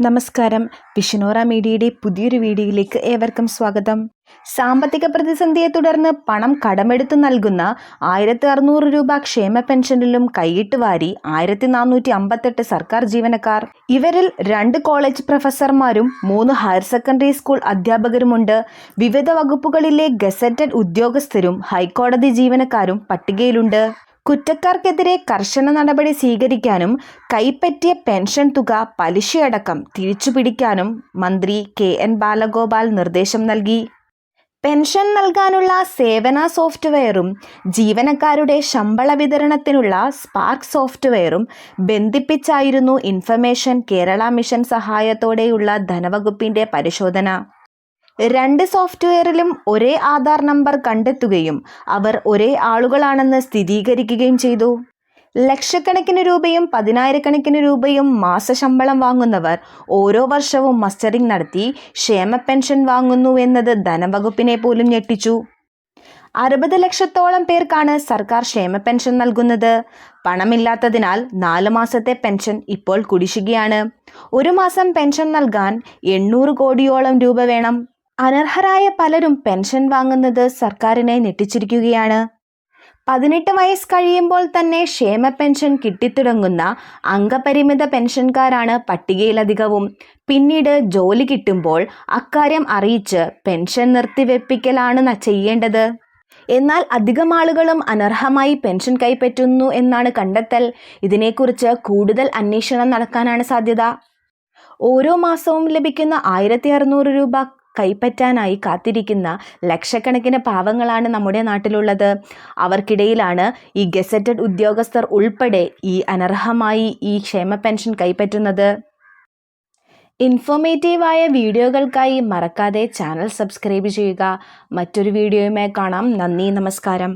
നമസ്കാരം. വിഷനോറ മീഡിയയുടെ പുതിയൊരു വീഡിയോയിലേക്ക് ഏവർക്കും സ്വാഗതം. സാമ്പത്തിക പ്രതിസന്ധിയെ തുടർന്ന് പണം കടമെടുത്തു നൽകുന്ന 1600 രൂപ ക്ഷേമ പെൻഷനിലും കൈയിട്ട് വാരി 1458 സർക്കാർ ജീവനക്കാർ. ഇവരിൽ 2 കോളേജ് പ്രൊഫസർമാരും 3 ഹയർ സെക്കൻഡറി സ്കൂൾ അധ്യാപകരുമുണ്ട്. വിവിധ വകുപ്പുകളിലെ ഗസറ്റഡ് ഉദ്യോഗസ്ഥരും ഹൈക്കോടതി ജീവനക്കാരും പട്ടികയിലുണ്ട്. കുറ്റക്കാർക്കെതിരെ കർശന നടപടി സ്വീകരിക്കാനും കൈപ്പറ്റിയ പെൻഷൻ തുക പലിശയടക്കം തിരിച്ചുപിടിക്കാനും മന്ത്രി KN ബാലഗോപാൽ നിർദ്ദേശം നൽകി. പെൻഷൻ നൽകാനുള്ള സേവന സോഫ്റ്റ്വെയറും ജീവനക്കാരുടെ ശമ്പള വിതരണത്തിനുള്ള സ്പാർക്ക് സോഫ്റ്റ്വെയറും ബന്ധിപ്പിച്ചായിരുന്നു ഇൻഫർമേഷൻ കേരള മിഷൻ സഹായത്തോടെയുള്ള ധനവകുപ്പിന്റെ പരിശോധന. 2 സോഫ്റ്റ്വെയറിലും ഒരേ ആധാർ നമ്പർ കണ്ടെത്തുകയും അവർ ഒരേ ആളുകളാണെന്ന് സ്ഥിരീകരിക്കുകയും ചെയ്തു. ലക്ഷക്കണക്കിന് രൂപയും 10,000-കണക്കിന് രൂപയും മാസശമ്പളം വാങ്ങുന്നവർ ഓരോ വർഷവും മസ്റ്ററിംഗ് നടത്തി ക്ഷേമ പെൻഷൻ വാങ്ങുന്നുവെന്നത് ധനവകുപ്പിനെ പോലും ഞെട്ടിച്ചു. 60 ലക്ഷത്തോളം പേർക്കാണ് സർക്കാർ ക്ഷേമ പെൻഷൻ നൽകുന്നത്. പണമില്ലാത്തതിനാൽ 4 മാസത്തെ പെൻഷൻ ഇപ്പോൾ കുടിശ്ശികയാണ്. 1 മാസം പെൻഷൻ നൽകാൻ 800 കോടിയോളം രൂപ വേണം. അനർഹരായ പലരും പെൻഷൻ വാങ്ങുന്നത് സർക്കാരിനെ ഞെട്ടിച്ചിരിക്കുകയാണ്. 18 വയസ്സ് കഴിയുമ്പോൾ തന്നെ ക്ഷേമ പെൻഷൻ കിട്ടിത്തുടങ്ങുന്ന അംഗപരിമിത പെൻഷൻകാരാണ് പട്ടികയിലധികവും. പിന്നീട് ജോലി കിട്ടുമ്പോൾ അക്കാര്യം അറിയിച്ച് പെൻഷൻ നിർത്തിവെപ്പിക്കലാണ് ചെയ്യേണ്ടത്. എന്നാൽ അധികം ആളുകളും അനർഹമായി പെൻഷൻ കൈപ്പറ്റുന്നു എന്നാണ് കണ്ടെത്തൽ. ഇതിനെക്കുറിച്ച് കൂടുതൽ അന്വേഷണം നടക്കാനാണ് സാധ്യത. ഓരോ മാസവും ലഭിക്കുന്ന 1600 രൂപ കൈപ്പറ്റാനായി കാത്തിരിക്കുന്ന ലക്ഷക്കണക്കിന് പാവങ്ങളാണ് നമ്മുടെ നാട്ടിലുള്ളത്. അവർക്കിടയിലാണ് ഈ ഗസറ്റഡ് ഉദ്യോഗസ്ഥർ ഉൾപ്പെടെ ഈ അനർഹമായി ഈ ക്ഷേമ പെൻഷൻ കൈപ്പറ്റുന്നത്. ഇൻഫോർമേറ്റീവായ വീഡിയോകൾക്കായി മറക്കാതെ ചാനൽ സബ്സ്ക്രൈബ് ചെയ്യുക. മറ്റൊരു വീഡിയോയുമായി കാണാം. നന്ദി, നമസ്കാരം.